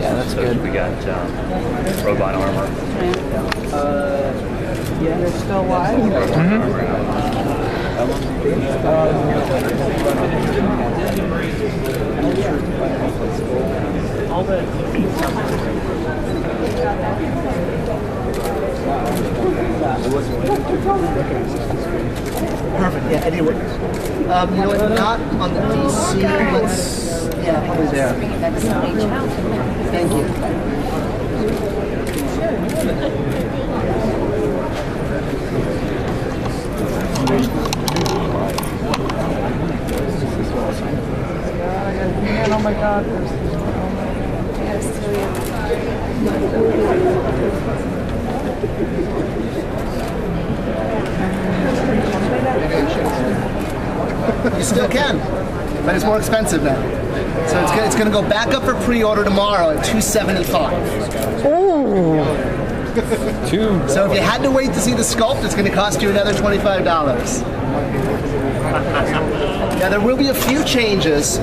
Yeah, that's good. We got robot armor. Yeah, they're still alive. Perfect. Yeah, anyway. You know what? Not on the PC. Let's. Yeah, probably there. Thank you. Oh my God. You still can, but it's more expensive now. So it's going to go back up for pre-order tomorrow at $275. Ooh. So if you had to wait to see the sculpt, it's going to cost you another $25. Now there will be a few changes.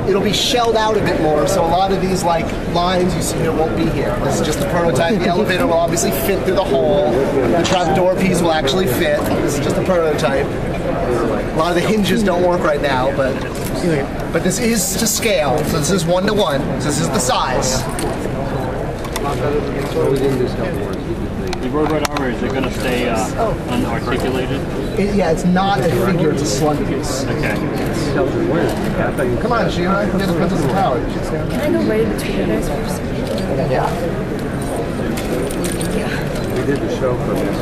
It'll be shelled out a bit more, so a lot of these like lines you see here won't be here. This is just a prototype. The elevator will obviously fit through the hole. The trapdoor piece will actually fit. This is just a prototype. A lot of the hinges don't work right now, but this is to scale. So this is 1-to-1. So this is the size. The robot armor, is it going to stay unarticulated? Yeah, it's not a figure, it's a slug piece. Okay. Come on, Sheila. Get the Princess of Power. Can I go right in between you guys first? Yeah. We did the show for this.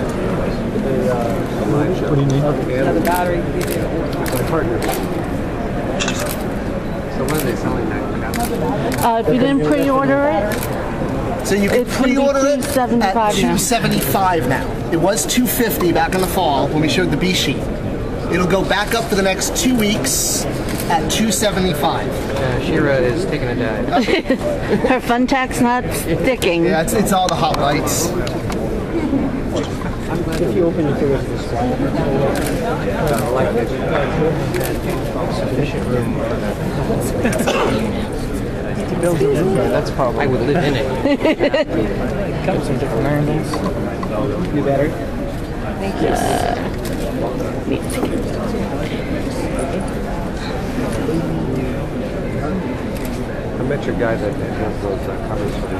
What do you need? Yeah, the battery. My partner. So when are they selling that? If you didn't pre-order it, So you can pre-order it at $275 now. It was $250 back in the fall when we showed the B sheet. It'll go back up for the next 2 weeks at $275. She-Ra is taking a dive. her fun tack's not sticking. Yeah, it's all the hot lights. If you open your fingers this way, sufficient room for that. That's probably. I would live in it. Got some different angles. You better. Thank you. I met your guy that has those covers for the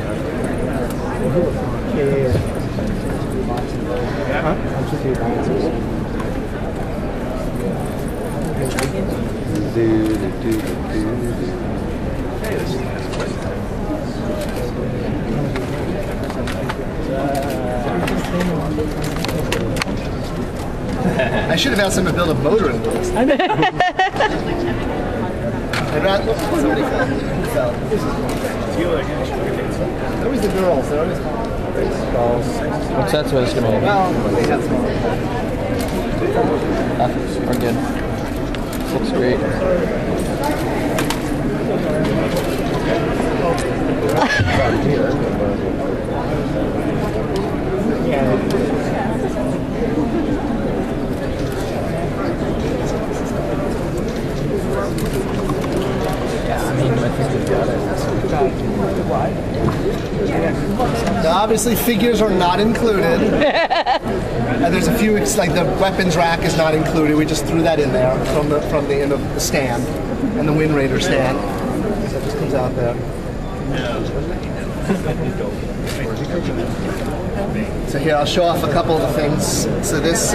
I should have asked him to build a motor in this. Somebody fell. Always the girls. They're always What's that supposed to mean? well, they have small. We're good. Looks great. Now, obviously, figures are not included. There's a few, like the weapons rack is not included. We just threw that in there from the end of the stand and the Wind Raider stand. So it just comes out there. So here, I'll show off a couple of the things. So this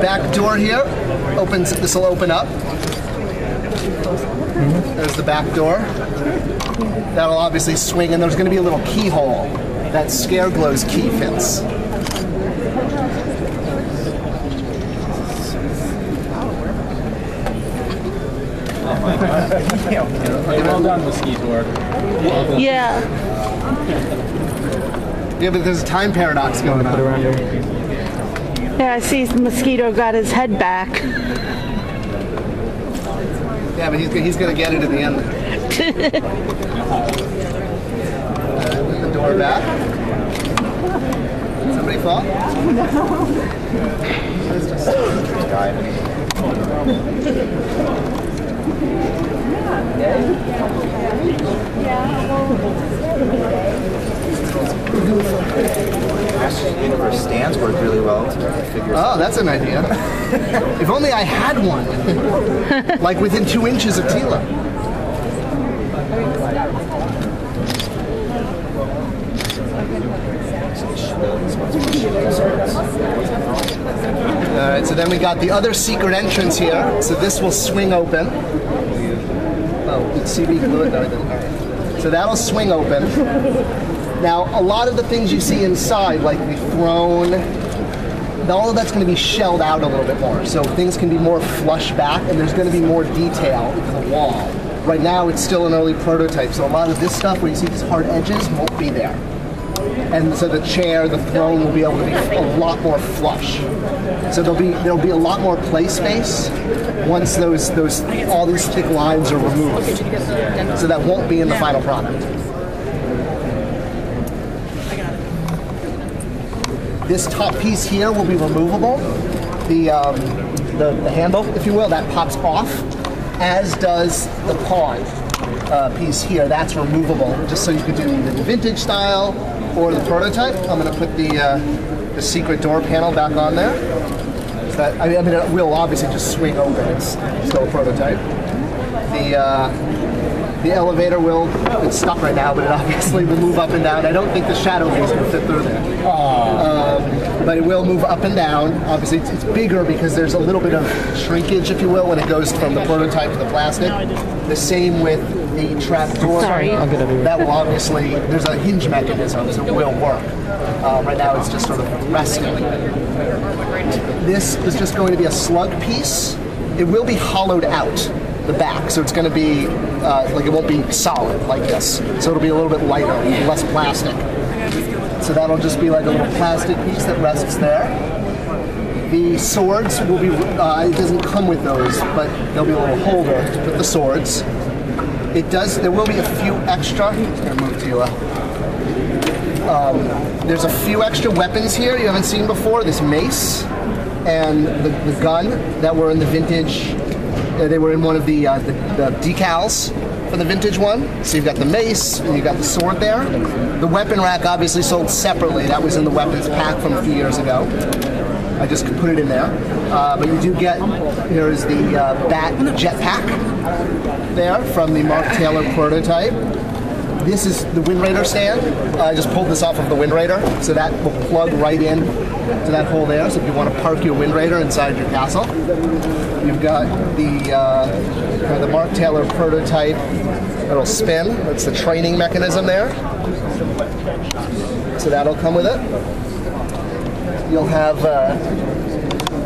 back door here opens. This will open up. There's the back door. That'll obviously swing, and there's going to be a little keyhole that Scareglow's key fits. Well done, Mosquito. Yeah. Yeah, but there's a time paradox going on. Yeah, I see Mosquito got his head back. Yeah, but he's going to get it at the end. Put the door back. Did somebody fall? It's just SHE-RAVERS stands work really well to make figures. Oh, that's an idea. If only I had one. Like within 2 inches of Tila. Alright, so then we got the other secret entrance here. So this will swing open. Oh, did CB glue it? No, I didn't. Alright. So that'll swing open. Now, a lot of the things you see inside, like the throne, all of that's going to be shelled out a little bit more. So things can be more flush back, and there's going to be more detail in the wall. Right now, it's still an early prototype, so a lot of this stuff where you see these hard edges won't be there. And so the chair, the throne will be able to be a lot more flush. So there'll be a lot more play space once all these thick lines are removed. So that won't be in the final product. This top piece here will be removable. The handle, if you will, that pops off, as does the pawn piece here. That's removable, just so you could do either the vintage style or the prototype. I'm going to put the secret door panel back on there. So that, I mean, it will obviously just swing open. It's still a prototype. The elevator it's stuck right now, but it obviously will move up and down. I don't think the shadow piece will fit through there. But it will move up and down. Obviously, it's bigger because there's a little bit of shrinkage, if you will, when it goes from the prototype to the plastic. The same with the trap door. Sorry. That will obviously, there's a hinge mechanism, so it will work. Right now, it's just sort of resting. This is just going to be a slug piece. It will be hollowed out the back, so it's going to be like it won't be solid like this. So it'll be a little bit lighter, less plastic. So that'll just be like a little plastic piece that rests there. The swords will be, it doesn't come with those, but there'll be a little holder to put the swords. There will be a few extra, there's a few extra weapons here you haven't seen before. This mace and the gun that were in the vintage. They were in one of the decals for the vintage one. So you've got the mace, and you've got the sword there. The weapon rack obviously sold separately. That was in the weapons pack from a few years ago. I just put it in there. But you do get, here's the Bat jetpack there from the Mark Taylor prototype. This is the Wind Raider stand. I just pulled this off of the Wind Raider, so that will plug right in to that hole there. So if you want to park your Wind Raider inside your castle, you've got the Mark Taylor prototype that'll spin. That's the training mechanism there. So that'll come with it. You'll have,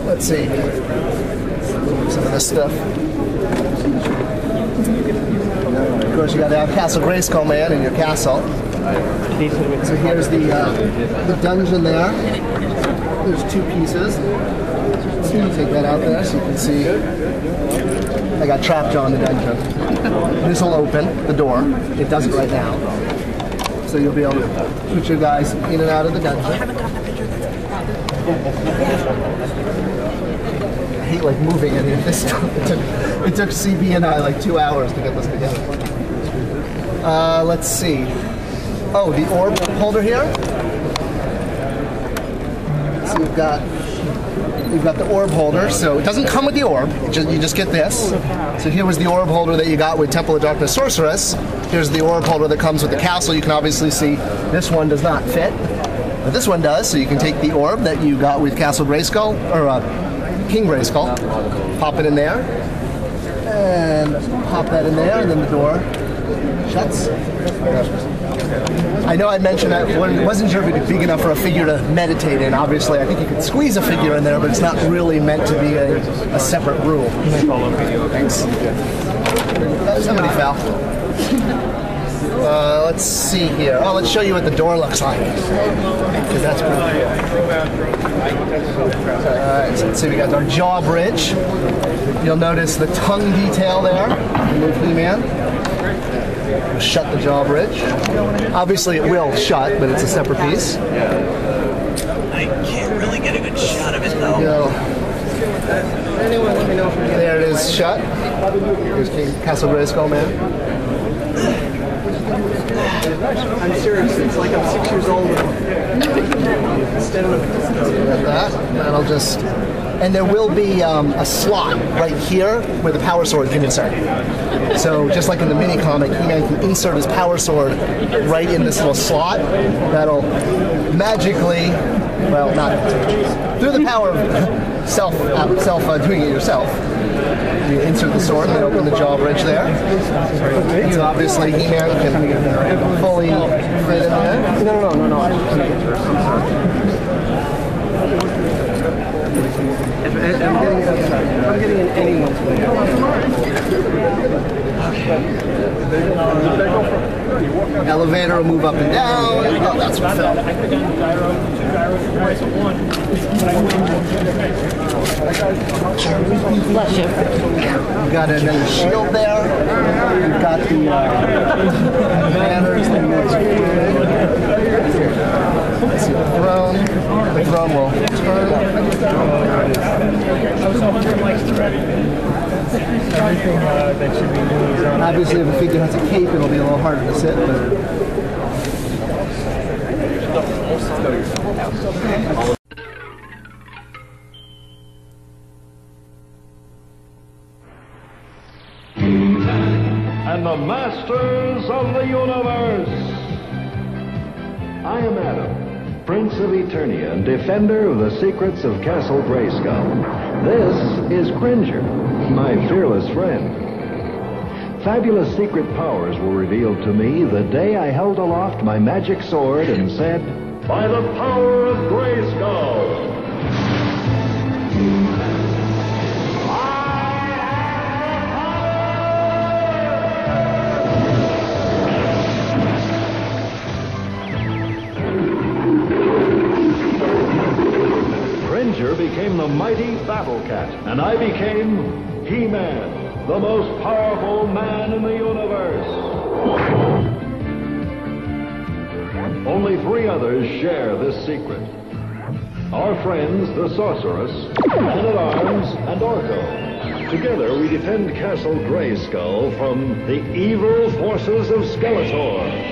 let's see, some of this stuff. Of course, you got to have Castle Grayskull man in your castle. So here's the dungeon there. There's 2 pieces. So you take that out there so you can see. I got Trapjaw in the dungeon. This will open the door. It does it right now. So you'll be able to put your guys in and out of the dungeon. I hate like moving any of this stuff. It took CB and I like 2 hours to get this together. Let's see. Oh, the orb holder here. So you've got the orb holder. So it doesn't come with the orb. You just get this. So here was the orb holder that you got with Temple of Darkness Sorceress. Here's the orb holder that comes with the castle. You can obviously see this one does not fit, but this one does. So you can take the orb that you got with Castle Grayskull or King Grayskull, pop it in there, and pop that in there, and then the door shuts. I know I mentioned I wasn't sure if it'd be big enough for a figure to meditate in. Obviously, I think you could squeeze a figure in there, but it's not really meant to be a separate room. Thanks. Somebody fell. Let's see here. Oh, let's show you what the door looks like. Because that's pretty cool. Alright, so let's see, we got our jaw bridge. You'll notice the tongue detail there. Remove He-Man. Shut the jaw bridge. Obviously it will shut, but it's a separate piece. I can't really get a good shot of it though. Anyone let me know if there There it is, shut. Here's Castle Grayskull, man. I'm serious. It's like I'm 6 years old. Instead of That, that'll just... And there will be a slot right here where the power sword can insert. So just like in the mini comic, He-Man can insert his power sword right in this little slot. That'll magically, well, not through the power of doing it yourself. You insert the sword and then open the drawbridge there. So obviously He-Man can fully fit in there. no. I'm getting in anyone's way. Elevator will move up and down. Oh, that's what fell. Bless you. We've got another shield there. We've got the banners. Let's see the throne. The throne will turn. Obviously, if a figure has a cape, it'll be a little harder to sit. But and the Masters of the Universe. I am Adam, Prince of Eternia and defender of the secrets of Castle Grayskull. This is Cringer, my fearless friend. Fabulous secret powers were revealed to me the day I held aloft my magic sword and said, "By the power of Grayskull!" Cringer became the mighty Battle Cat, and I became He-Man, the most powerful man in the universe. Only 3 others share this secret. Our friends, the Sorceress, Man-at-Arms, and Orko. Together we defend Castle Grayskull from the evil forces of Skeletor.